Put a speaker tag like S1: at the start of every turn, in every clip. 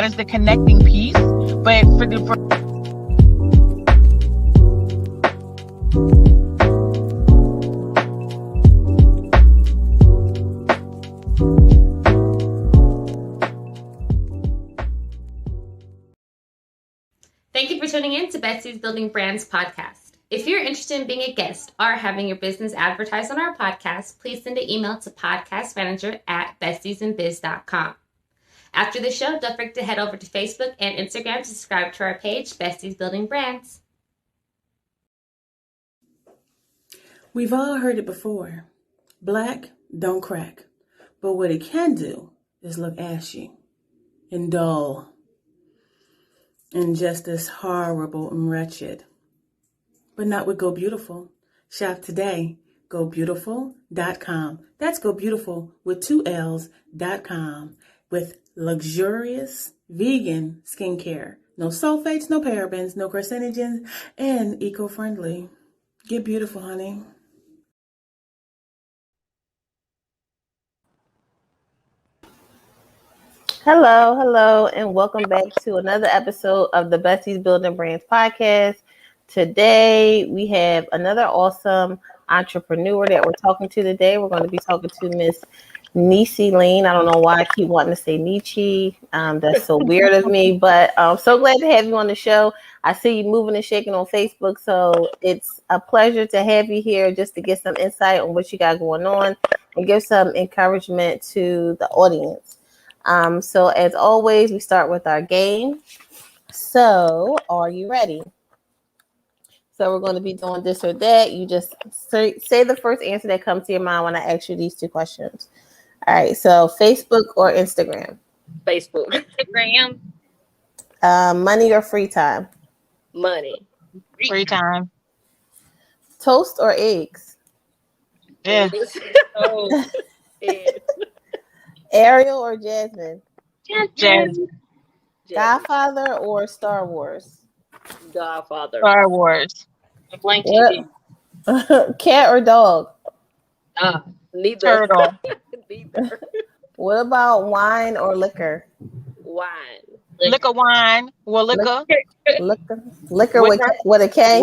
S1: That is the connecting piece. But for
S2: Thank you for tuning in to Betsy's Building Brands podcast. If you're interested in being a guest or having your business advertised on our podcast, please send an email to podcastmanager@bestiesinbiz.com. After the show, don't forget to head over to Facebook and Instagram to subscribe to our page, Besties Building Brands.
S3: We've all heard it before. Black don't crack. But what it can do is look ashy and dull and just as horrible and wretched. But not with Go Beautiful. Shop today. GoBeautiful.com. That's Go Beautiful with 2 L's.com with luxurious vegan skincare. No sulfates, no parabens, no carcinogens, and eco-friendly. Get beautiful, honey.
S4: Hello, and welcome back to another episode of the Besties Building Brands podcast. Today, we have another awesome entrepreneur that we're talking to today. We're going to be talking to Miss Neci Lane. I don't know why I keep wanting to say Neci. That's so weird of me, but I'm so glad to have you on the show. I see you moving and shaking on Facebook, so it's a pleasure to have you here just to get some insight on what you got going on and give some encouragement to the audience. So as always, we start with our game. So are you ready? So we're going to be doing this or that. You just say the first answer that comes to your mind when I ask you these 2 questions. All right. So Facebook or Instagram?
S5: Facebook.
S2: Instagram.
S4: Money or free time?
S5: Money.
S1: free time.
S4: Toast or eggs?
S1: Yeah.
S5: Oh,
S4: Ariel or Jasmine?
S1: Jasmine.
S4: Godfather or Star Wars?
S5: Godfather.
S1: Star Wars.
S2: Blank TV.
S4: Cat or dog?
S5: Neither.
S1: Turtle.
S5: Neither.
S4: What about wine or liquor?
S5: Wine.
S1: Liquor wine. Well, liquor.
S4: Liquor with a K?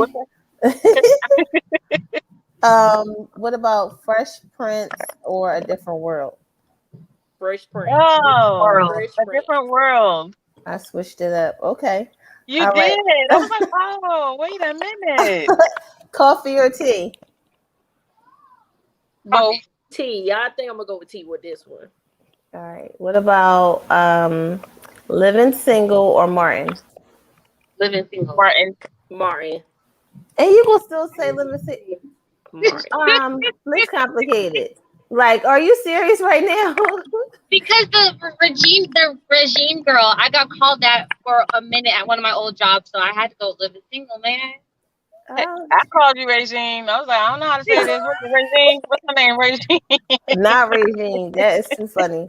S4: What about Fresh Prince or A Different World?
S5: Fresh Prince.
S1: Oh,
S5: Fresh
S1: a
S5: Prince.
S1: different world.
S4: I switched it up. Okay.
S1: You
S4: All
S1: did.
S4: right.
S1: I was like, oh, wait a minute.
S4: Coffee or tea?
S1: Oh,
S5: Tea. I think I'm gonna go with tea with this one.
S4: All right. What about living single or Martin?
S2: Living single.
S5: Martin.
S4: And you will still say living single?
S5: Martin.
S4: It's complicated. Like, are you serious right now?
S2: Because the regime girl, I got called that for a minute at one of my old jobs, so I had to go living single, man.
S1: I called you Regine. I was like, I don't know how to say this. What's Regine? What's her name? Regine.
S4: Not Regine. That is too funny.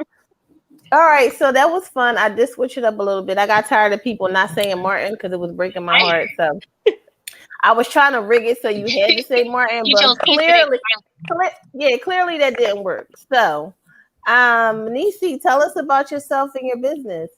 S4: All right, so that was fun. I did switch it up a little bit. I got tired of people not saying Martin because it was breaking my heart. So I was trying to rig it so you had to say Martin, but clearly that didn't work. So, Neci, tell us about yourself and your business.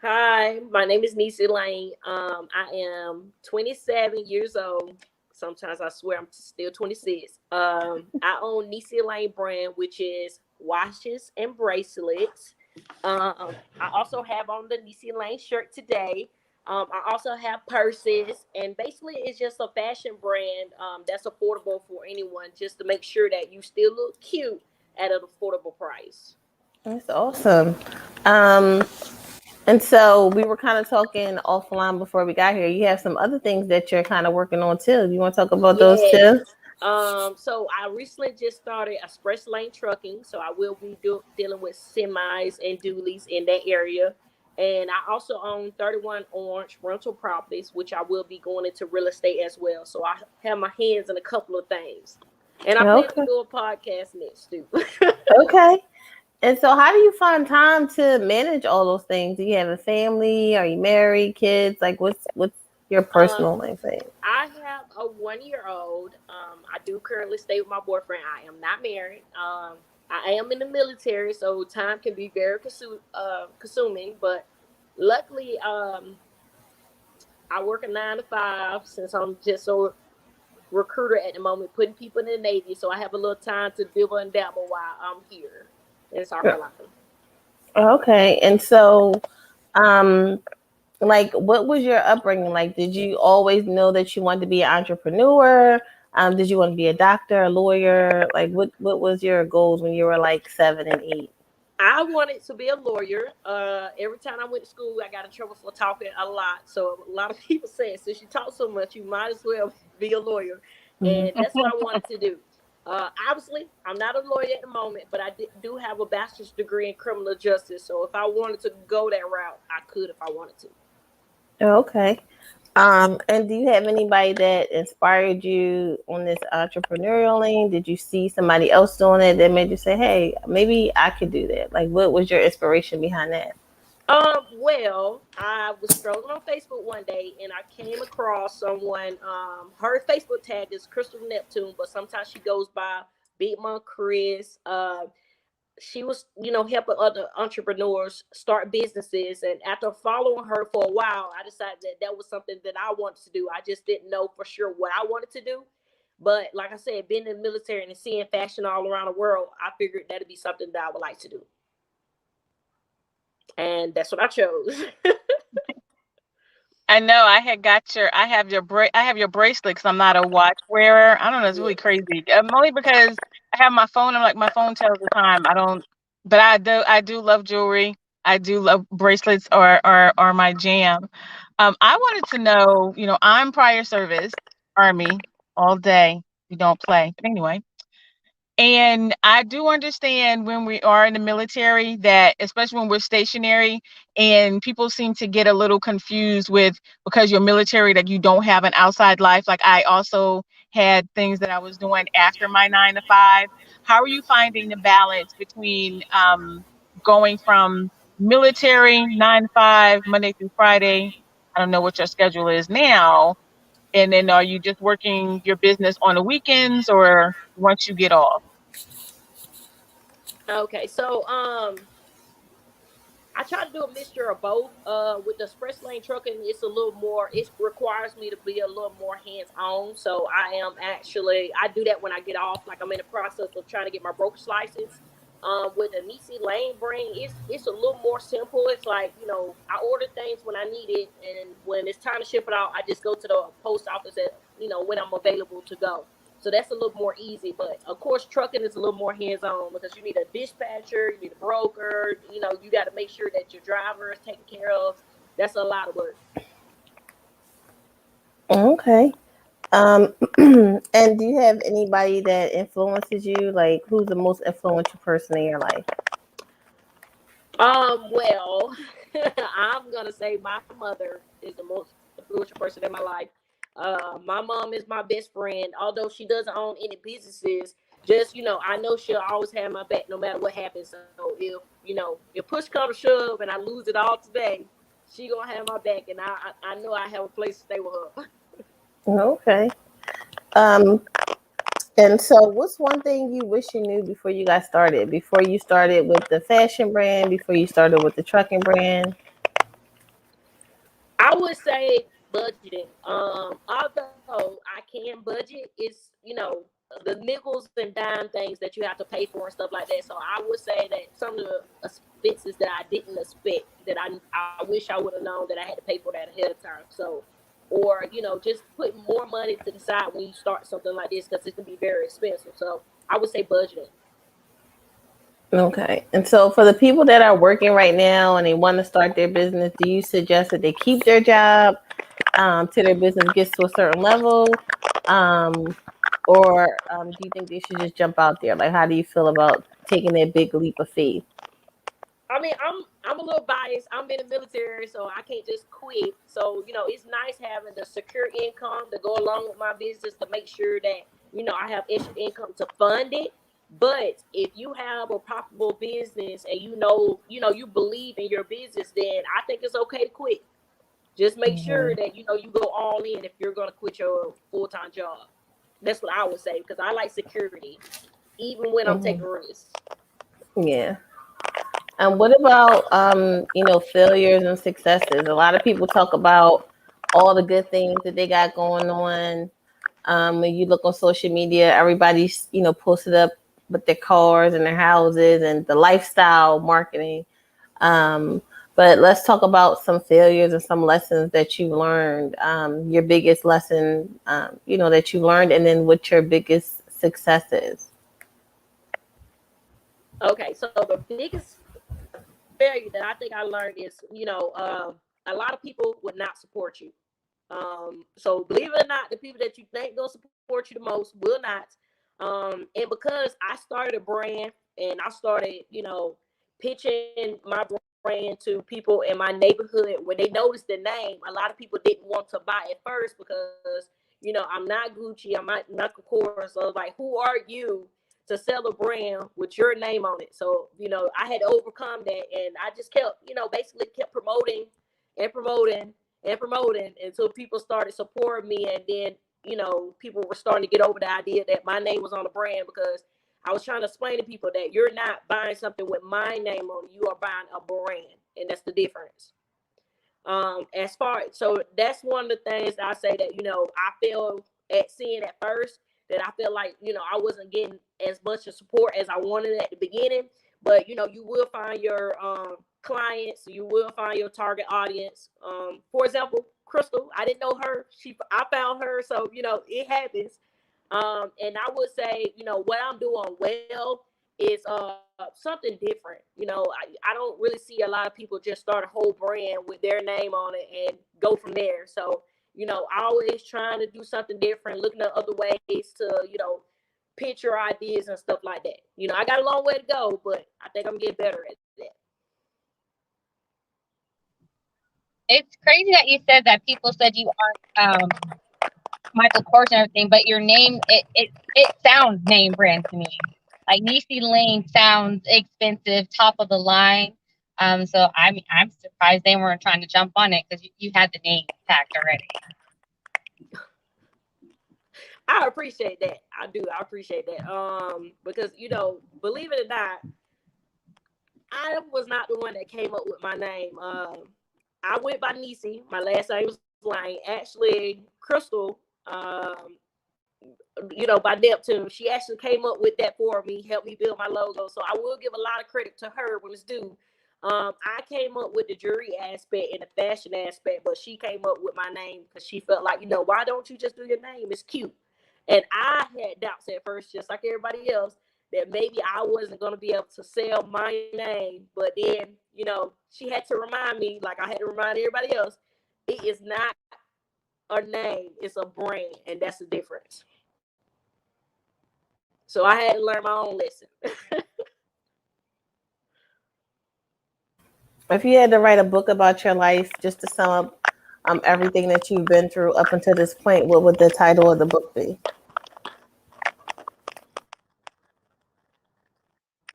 S5: Hi, my name is Neci Lane. I am 27 years old. Sometimes I swear I'm still 26. I own Neci Lane brand, which is watches and bracelets. I also have on the Neci Lane shirt today. I also have purses, and basically it's just a fashion brand that's affordable for anyone, just to make sure that you still look cute at an affordable price.
S4: That's awesome. And so we were kind of talking offline before we got here. You have some other things that you're kind of working on too. You want to talk about those too?
S5: So I recently just started Express Lane Trucking. So I will be dealing with semis and dualies in that area. And I also own 31 Orange rental properties, which I will be going into real estate as well. So I have my hands in a couple of things. And I plan to do a podcast next too.
S4: Okay. And so how do you find time to manage all those things? Do you have a family? Are you married, kids? Like what's your personal life thing?
S5: I have a 1-year-old. I do currently stay with my boyfriend. I am not married. I am in the military, so time can be very consuming. But Luckily, I work a 9 to 5 since I'm just a recruiter at the moment, putting people in the Navy. So I have a little time to dibble and dabble while I'm here in South Carolina.
S4: Okay. And so, um, like, what was your upbringing like? Did you always know that you wanted to be an entrepreneur? Did you want to be a doctor, a lawyer? Like, what was your goals when you were like 7 and 8?
S5: I wanted to be a lawyer. Every time I went to school, I got in trouble for talking a lot. So a lot of people said, since you talk so much, you might as well be a lawyer. And that's what I wanted to do. Obviously, I'm not a lawyer at the moment, but I do have a bachelor's degree in criminal justice. So if I wanted to go that route, I could if I wanted to.
S4: Okay. And do you have anybody that inspired you on this entrepreneurial lane? Did you see somebody else doing it that made you say, "Hey, maybe I could do that"? Like, what was your inspiration behind that?
S5: Well, I was strolling on Facebook one day and I came across someone. Her Facebook tag is Crystal Neptune, but sometimes she goes by Big Mom Chris. She was, helping other entrepreneurs start businesses. And after following her for a while, I decided that was something that I wanted to do. I just didn't know for sure what I wanted to do. But like I said, being in the military and seeing fashion all around the world, I figured that'd be something that I would like to do. And that's what I chose.
S1: I know I have your bracelet because I'm not a watch wearer. I don't know, it's really crazy. Only because I have my phone. I'm like, my phone tells the time. I don't, but I do love jewelry. I do love bracelets or my jam. I wanted to know, I'm prior service, Army, all day. We don't play. But anyway, and I do understand when we are in the military that, especially when we're stationary, and people seem to get a little confused with because you're military that you don't have an outside life. Like I also had things that I was doing after my 9 to 5. How are you finding the balance between going from military 9 to 5, Monday through Friday? I don't know what your schedule is now. And then are you just working your business on the weekends or once you get off?
S5: Okay, so I try to do a mixture of both. With the express lane trucking, it's a little more. It requires me to be a little more hands on. So I do that when I get off. Like I'm in the process of trying to get my broker's license. With the Neci Lane brand, it's a little more simple. It's like I order things when I need it, and when it's time to ship it out, I just go to the post office at when I'm available to go. So that's a little more easy. But of course, trucking is a little more hands on because you need a dispatcher, you need a broker, you got to make sure that your driver is taken care of. That's a lot of work.
S4: Okay. And do you have anybody that influences you? Like, who's the most influential person in your life?
S5: Well, I'm gonna say my mother is the most influential person in my life. My mom is my best friend, although she doesn't own any businesses. Just I know she'll always have my back no matter what happens. So if push comes to shove and I lose it all today, she gonna have my back, and I know I have a place to stay with her.
S4: Okay. Um, and so what's one thing you wish you knew before you got started? Before you started with the fashion brand, before you started with the trucking brand?
S5: I would say budgeting. Although I can budget, it's the nickels and dime things that you have to pay for and stuff like that. So I would say that some of the expenses that I didn't expect that I wish I would have known that I had to pay for that ahead of time. So, or just put more money to the side when you start something like this because it can be very expensive. So I would say budgeting.
S4: Okay. And so for the people that are working right now and they want to start their business, do you suggest that they keep their job till their business gets to a certain level? Or do you think they should just jump out there? Like, how do you feel about taking that big leap of faith?
S5: I mean, I'm a little biased. I'm in the military, so I can't just quit. So it's nice having the secure income to go along with my business to make sure that I have extra income to fund it. But if you have a profitable business and you believe in your business, then I think it's okay to quit. Just make sure that you go all in if you're gonna quit your full-time job. That's what I would say because I like security, even when I'm taking risks.
S4: Yeah. And what about failures and successes? A lot of people talk about all the good things that they got going on. When you look on social media, everybody's posted up with their cars and their houses and the lifestyle marketing. Um, but let's talk about some failures and some lessons that you learned. Your biggest lesson, that you learned, and then what your biggest successes.
S5: Okay, so the biggest failure that I think I learned is, a lot of people would not support you. So believe it or not, the people that you think gonna support you the most will not. And because I started a brand and I started, pitching my brand to people in my neighborhood, when they noticed the name, a lot of people didn't want to buy it first because, I'm not Gucci, I'm not Michael Kors. So like, who are you to sell a brand with your name on it? So, I had to overcome that, and I just kept, basically kept promoting and promoting and promoting until people started supporting me. And then, people were starting to get over the idea that my name was on the brand, because I was trying to explain to people that you're not buying something with my name on it. You are buying a brand, and that's the difference. As far, so that's one of the things I say that, I failed at seeing at first, that I feel like, I wasn't getting as much of support as I wanted at the beginning. But, you will find your clients, you will find your target audience. For example, Crystal, I didn't know her. I found her. So, it happens. And I would say, what I'm doing well is something different. I don't really see a lot of people just start a whole brand with their name on it and go from there. So, always trying to do something different, looking at other ways to, pitch your ideas and stuff like that. I got a long way to go, but I think I'm getting better at that.
S6: It's crazy that you said that people said you aren't Michael Kors and everything, but your name it sounds name brand to me. Like Neci Lane sounds expensive, top of the line. So I'm surprised they weren't trying to jump on it because you had the name tagged already.
S5: I appreciate that. I do. I appreciate that. Because believe it or not, I was not the one that came up with my name. I went by Nisi. My last name was Lane. Actually, Crystal, by Neptune, she actually came up with that for me, helped me build my logo. So I will give a lot of credit to her when it's due. I came up with the jewelry aspect and the fashion aspect, but she came up with my name because she felt like, why don't you just do your name? It's cute. And I had doubts at first, just like everybody else, that maybe I wasn't going to be able to sell my name. But then, she had to remind me, like I had to remind everybody else, it is not a name, it's a brand. And that's the difference. So I had to learn my own lesson.
S4: If you had to write a book about your life, just to sum up everything that you've been through up until this point, what would the title of the book be?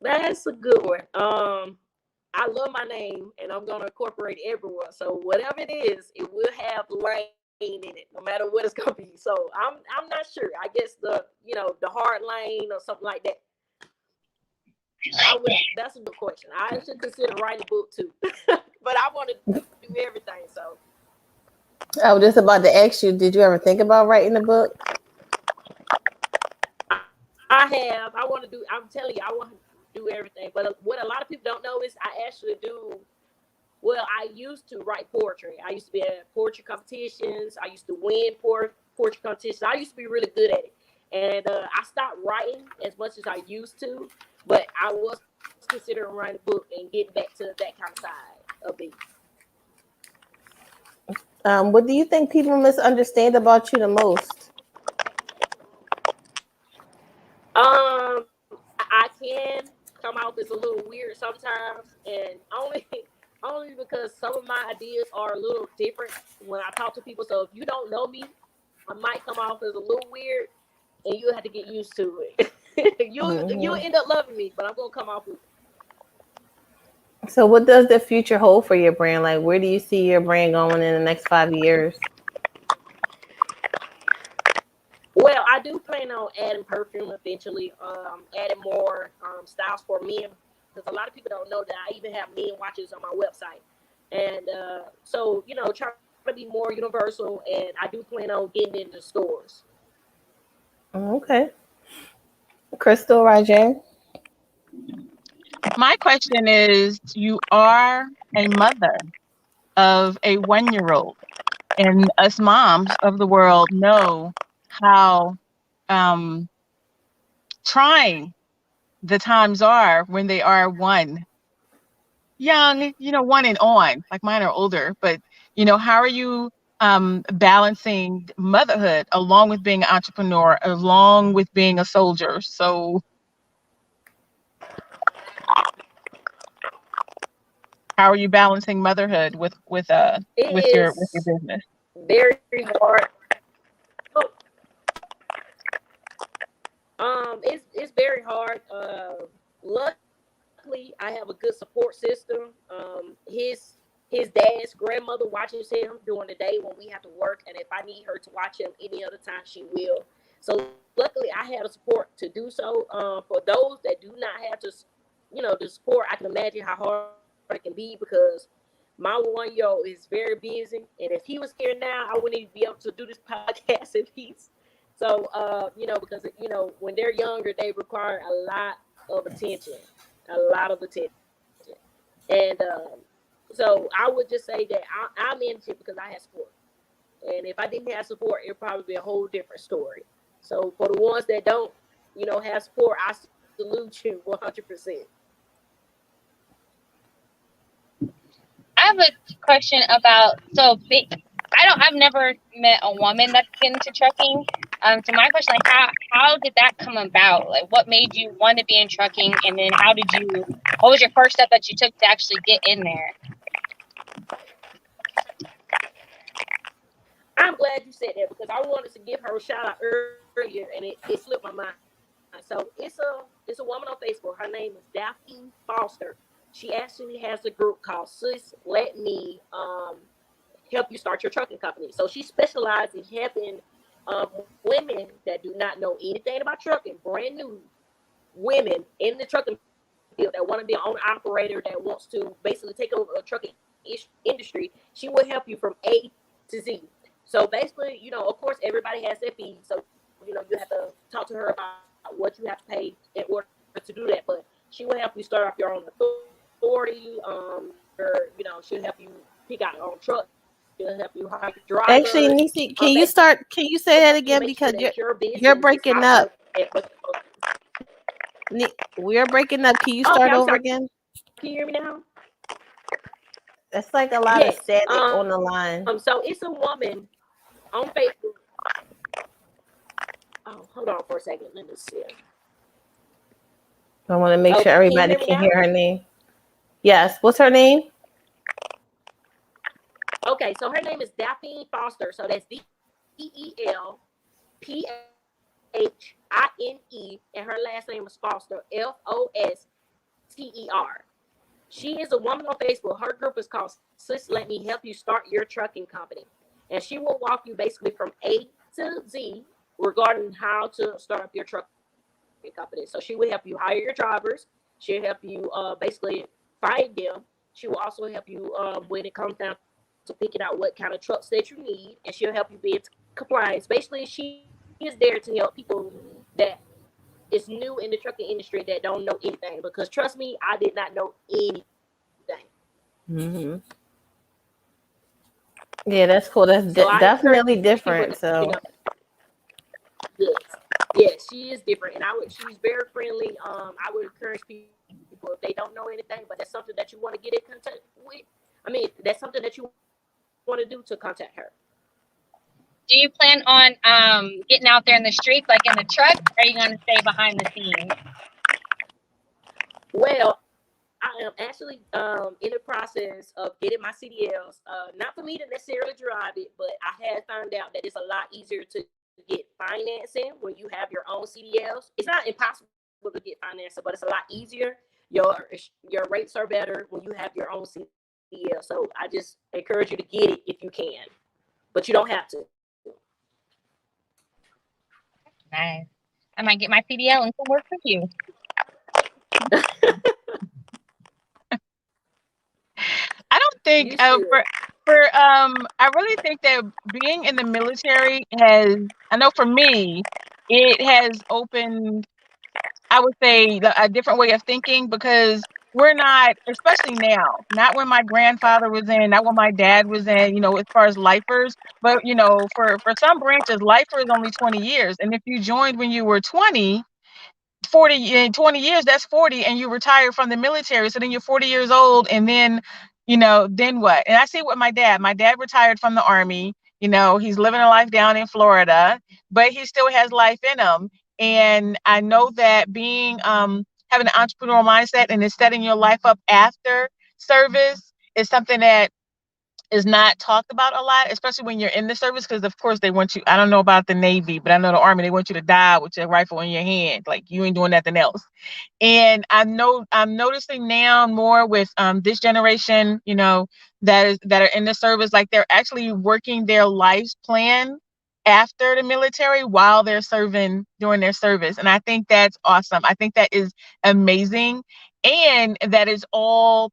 S5: That's a good one. I love my name, and I'm gonna incorporate everyone. So whatever it is, it will have Lane in it, no matter what it's gonna be. So I'm not sure. I guess the hard lane or something like that. That's a good question. I should consider writing a book too, but I want to do everything. So
S4: I was just about to ask you, did you ever think about writing a book?
S5: I have. I want to do. I'm telling you, I want to do everything. But what a lot of people don't know is I actually do. Well, I used to write poetry. I used to be at poetry competitions. I used to win poetry competitions. I used to be really good at it. And I stopped writing as much as I used to. But I was considering writing a book and getting back to that kind of side of me.
S4: What do you think people misunderstand about you the most?
S5: I can come out as a little weird sometimes, and only because some of my ideas are a little different when I talk to people. So if you don't know me, I might come off as a little weird, and you'll have to get used to it. You'll end up loving me, but I'm gonna come off with it.
S4: So what does the future hold for your brand? Like, where do you see your brand going in the next 5 years?
S5: Well, I do plan on adding perfume eventually, adding more styles for men because a lot of people don't know that I even have men watches on my website. And so, try to be more universal, and I do plan on getting into stores.
S4: Okay. Crystal, Rajay.
S1: My question is, you are a mother of a 1-year-old, and us moms of the world know how um, trying the times are when they are young, 1 and on, like mine are older, but how are you balancing motherhood along with being an entrepreneur, along with being a soldier? So how are you balancing motherhood
S5: It
S1: with your
S5: is
S1: business?
S5: very hard. Oh, it's very hard. Luckily, I have a good support system. His dad's grandmother watches him during the day when we have to work, and if I need her to watch him any other time, she will. So luckily, I have the support to do so. For those that do not have the support, I can imagine how hard it can be, because my 1 year old is very busy, and if he was here now, I wouldn't even be able to do this podcast in peace. So, because when they're younger, they require a lot of attention, a lot of attention, and so I would just say that I manage it because I have support, and if I didn't have support, it'd probably be a whole different story. So for the ones that don't, have support, I salute you 100%.
S6: I have a question about I've never met a woman that's get into trucking. So my question, like, how did that come about? Like, what made you want to be in trucking, and then what was your first step that you took to actually get in there?
S5: I'm glad you said that, because I wanted to give her a shout out earlier, and it slipped my mind. So it's a woman on Facebook. Her name is Daphne Foster. She actually has a group called Sis Let Me Help You Start Your Trucking Company. So she specializes in helping women that do not know anything about trucking, brand new women in the trucking field that want to be an owner operator, that wants to basically take over a trucking industry. She will help you from A to Z. So basically, of course, everybody has their fees. So, you have to talk to her about what you have to pay in order to do that. But she will help you start off your own authority. She'll help you pick out your own truck. She'll help you hire
S4: Actually,
S5: drivers.
S4: Nisi, can you
S5: Basically,
S4: can you say that again,
S5: make sure
S4: because
S5: that your
S4: you're
S5: business is
S4: breaking up.
S5: operating.
S4: We're breaking up. Can you
S5: Okay,
S4: start
S5: I'm
S4: over
S5: sorry.
S4: again?
S5: Can you hear me now?
S4: It's like a lot of
S5: Yes.
S4: static on the line.
S5: So it's a woman on Facebook. Oh, hold on for a second. Let me see.
S4: I want to make sure
S5: Okay, can you
S4: everybody
S5: hear me
S4: can
S5: now?
S4: hear her name. Yes. What's her name?
S5: Okay, so her name is Daphne Foster. So that's DEELPHINE, and her last name is Foster, FOSTER. She is a woman on Facebook. Her group is called Sis Let Me Help You Start Your Trucking Company. And she will walk you basically from A to Z regarding how to start up your trucking company. So she will help you hire your drivers. She'll help you basically find them. She will also help you when it comes down to picking out what kind of trucks that you need. And she'll help you be in compliance. Basically, she is there to help people that is new in the trucking industry that don't know anything. Because trust me, I did not know anything.
S4: Mm-hmm. Yeah, that's cool. That's
S5: So I encourage
S4: definitely
S5: people
S4: different.
S5: to,
S4: So
S5: yes, yes, she is different, and she's very friendly. I would encourage people, if they don't know anything, but that's something that you want to get in contact with. I mean, that's something that you want to do, to contact her.
S6: Do you plan on getting out there in the streets, like in the truck, or are you going to stay behind the scenes?
S5: Well, I am actually in the process of getting my CDLs. Not for me to necessarily drive it, but I have found out that it's a lot easier to get financing when you have your own CDLs. It's not impossible to get financing, but it's a lot easier. Your rates are better when you have your own CDL. So I just encourage you to get it if you can, but you don't have to.
S6: Nice. I might get my CDL and come work with you.
S1: think
S5: You should.
S1: I really think that being in the military has, I know for me, it has opened, I would say, a different way of thinking, because we're not, especially now, not when my grandfather was in, not when my dad was in, as far as lifers, but for some branches, lifer is only 20 years. And if you joined when you were 20, 40 in 20 years, that's 40, and you retire from the military, so then you're 40 years old, and then what? And I see what my dad retired from the army. He's living a life down in Florida, but he still has life in him. And I know that being having an entrepreneurial mindset and then setting your life up after service is something that is not talked about a lot, especially when you're in the service, because of course they want you. I don't know about the Navy, but I know the Army, they want you to die with your rifle in your hand, like you ain't doing nothing else. And I know I'm noticing now more with this generation, that are in the service, like they're actually working their life's plan after the military while they're serving during their service. And I think that's awesome. I think that is amazing. And that is all,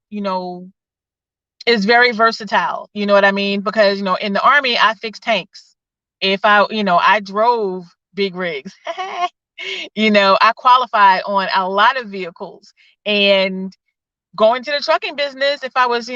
S1: is very versatile. You know what I mean? Because, in the army, I fixed tanks. I drove big rigs. I qualified on a lot of vehicles. And going to the trucking business, if I was,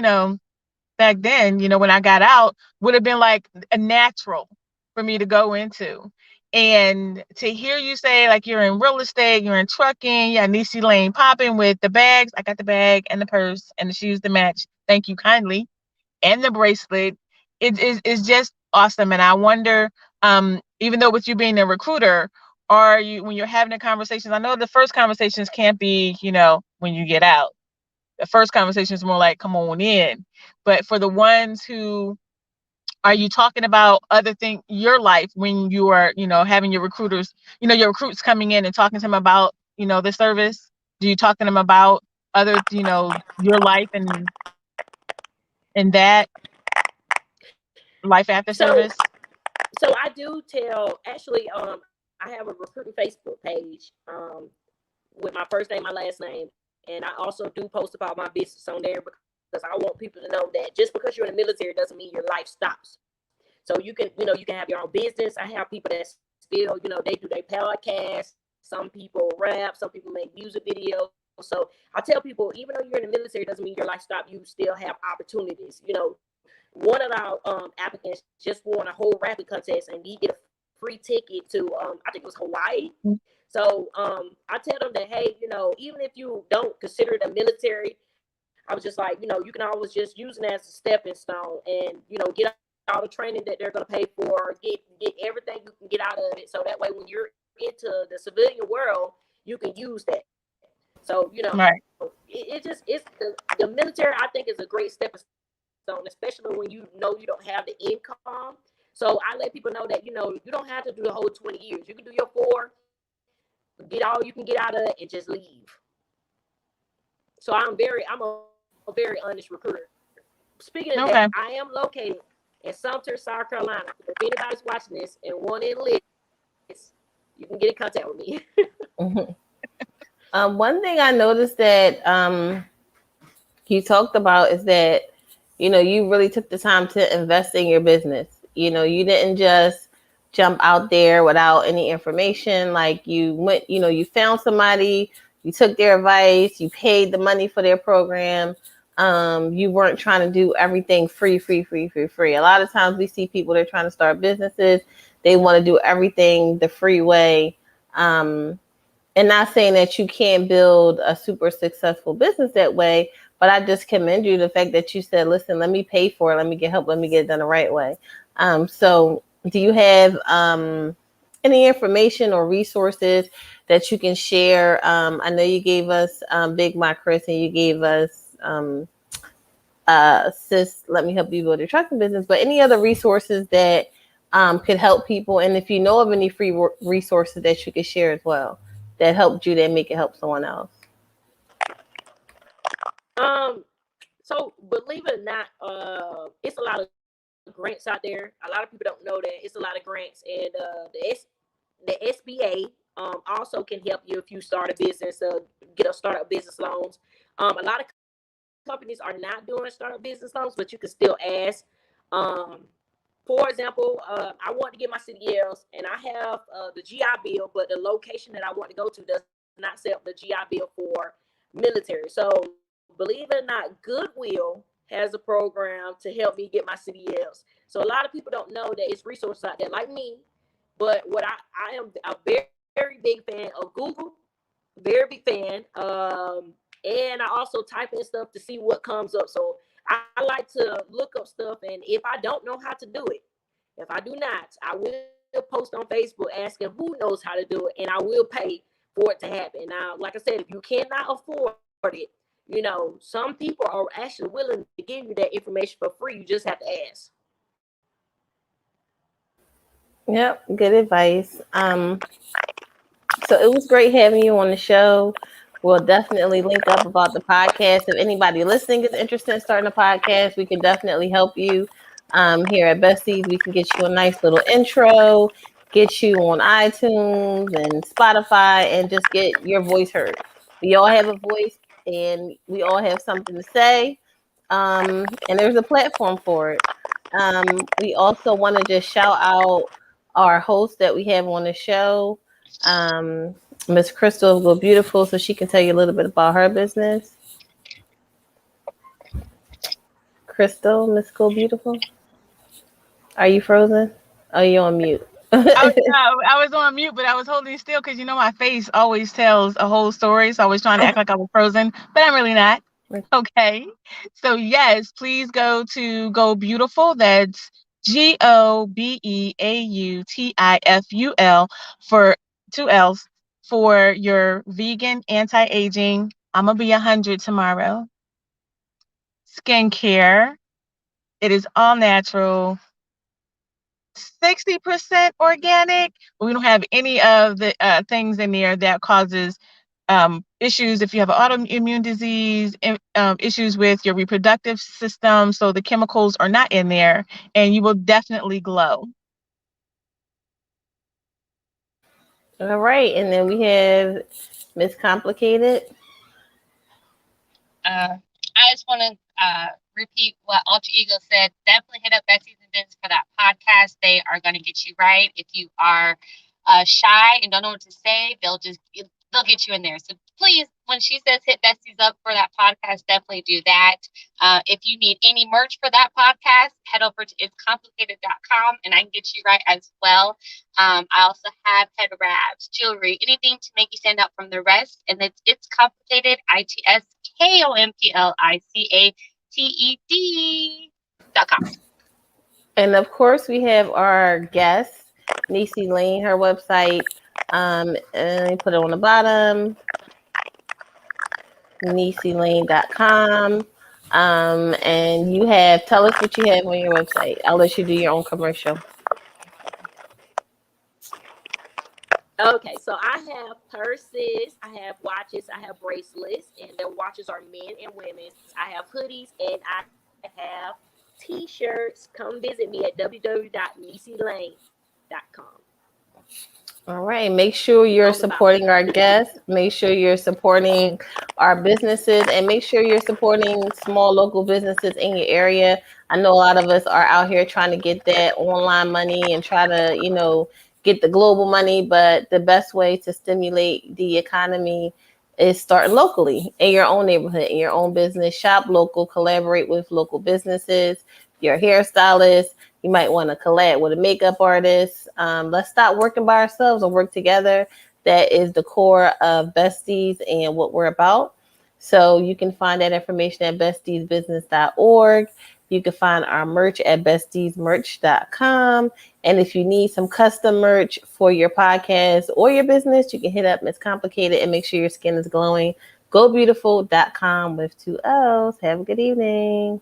S1: back then, when I got out, would have been like a natural for me to go into. And to hear you say, like, you're in real estate, you're in trucking, yeah, Neci Lane popping with the bags. I got the bag and the purse and the shoes to match. Thank you kindly. And the bracelet. It is just awesome. And I wonder, even though with you being a recruiter, are you, when you're having the conversations, I know the first conversations can't be, when you get out. The first conversation is more like, come on in. But for the ones who, are you talking about other things, your life, when you are, having your recruiters, your recruits coming in and talking to them about, the service? Do you talk to them about other, your life and that life after
S5: So
S1: service?
S5: so I do tell, actually, I have a recruiting Facebook page, with my first name, my last name, and I also do post about my business on there, because I want people to know that just because you're in the military doesn't mean your life stops. So you can have your own business. I have people that still, they do their podcast. Some people rap. Some people make music videos. So I tell people, even though you're in the military, doesn't mean your life stops. You still have opportunities. One of our applicants just won a whole rapping contest, and he get a free ticket to, I think it was Hawaii. So I tell them that, hey, even if you don't consider the military, I was just like, you can always just use it as a stepping stone, and get all the training that they're going to pay for, get everything you can get out of it, so that way when you're into the civilian world, you can use that. So
S1: Right.
S5: the military, I think, is a great stepping stone, especially when you don't have the income. So I let people know that you don't have to do the whole 20 years. You can do your 4, get all you can get out of it, and just leave. So I'm a very honest recruiter. Speaking of that,
S1: Okay.
S5: I am located in Sumter, South Carolina. If anybody's watching this and want to enlist, you can get in contact with me.
S4: One thing I noticed that you talked about is that you really took the time to invest in your business. You didn't just jump out there without any information. Like, you went, you found somebody, you took their advice, you paid the money for their program. You weren't trying to do everything free. A lot of times we see people that are trying to start businesses, they want to do everything the free way. And not saying that you can't build a super successful business that way, but I just commend you the fact that you said, listen, let me pay for it. Let me get help. Let me get it done the right way. So do you have any information or resources that you can share? I know you gave us Big My Chris, and you gave us Sis, let me help you build your trucking business, but any other resources that could help people? And if you know of any free resources that you could share as well, that helped you, that make it help someone else.
S5: So believe it or not, it's a lot of grants out there. A lot of people don't know that it's a lot of grants, and the SBA also can help you if you start a business, get a startup business loans. A lot of companies are not doing startup business loans, but you can still ask. For example, I want to get my CDLs, and I have the GI Bill, but the location that I want to go to does not accept the GI Bill for military. So, believe it or not, Goodwill has a program to help me get my CDLs. So, a lot of people don't know that it's resources out there like me. But what I am a very big fan of Google, very big fan. And I also type in stuff to see what comes up. So I like to look up stuff, and if I don't know how to do it, if I do not, I will post on Facebook asking who knows how to do it, and I will pay for it to happen. Now, like I said, if you cannot afford it, some people are actually willing to give you that information for free. You just have to ask.
S4: Yep, good advice. So it was great having you on the show. We'll definitely link up about the podcast. If anybody listening is interested in starting a podcast, we can definitely help you. Here at Besties, we can get you a nice little intro, get you on iTunes and Spotify, and just get your voice heard. We all have a voice, and we all have something to say. And there's a platform for it. We also want to just shout out our host that we have on the show, Miss Crystal Go Beautiful, so she can tell you a little bit about her business. Crystal, Miss Go Beautiful, are you frozen? Are you on mute?
S1: I was on mute, but I was holding still because my face always tells a whole story. So I was trying to act like I was frozen, but I'm really not. Okay. So yes, please go to Go Beautiful. That's GOBEAUTIFUL for 2 L's for your vegan anti-aging. I'm gonna be 100 tomorrow. Skincare. It is all natural. 60% organic. We don't have any of the things in there that causes issues if you have an autoimmune disease, issues with your reproductive system. So the chemicals are not in there, and you will definitely glow.
S4: All right, and then we have Miss Complicated.
S6: I just want to repeat what Alter Ego said. Definitely hit up Betsy's and Vince for that podcast. They are going to get you right. If you are shy and don't know what to say, they'll get you in there. So please, when she says hit Betsy's up for that podcast, definitely do that. If you need any merch for that podcast, head over to itscomplicated.com and I can get you right as well. I also have head wraps, jewelry, anything to make you stand out from the rest. And it's complicated, itscomplicated.com.
S4: And of course, we have our guest, Neci Lane, her website. And put it on the bottom, NeciLane.com. And tell us what you have on your website. I'll let you do your own commercial.
S5: Okay, so I have purses, I have watches, I have bracelets, and the watches are men and women's. I have hoodies, and I have t-shirts. Come visit me at www.necilane.com.
S4: All right. Make sure you're supporting our guests. Make sure you're supporting our businesses, and make sure you're supporting small local businesses in your area. I know a lot of us are out here trying to get that online money and try to, get the global money. But the best way to stimulate the economy is starting locally in your own neighborhood, in your own business. Shop local, collaborate with local businesses. You're a hairstylist, you might want to collab with a makeup artist. Let's stop working by ourselves and work together. That is the core of Besties and what we're about. So you can find that information at bestiesbusiness.org. You can find our merch at bestiesmerch.com. And if you need some custom merch for your podcast or your business, you can hit up Miss Complicated and make sure your skin is glowing. GoBeautiful.com with 2 L's. Have a good evening.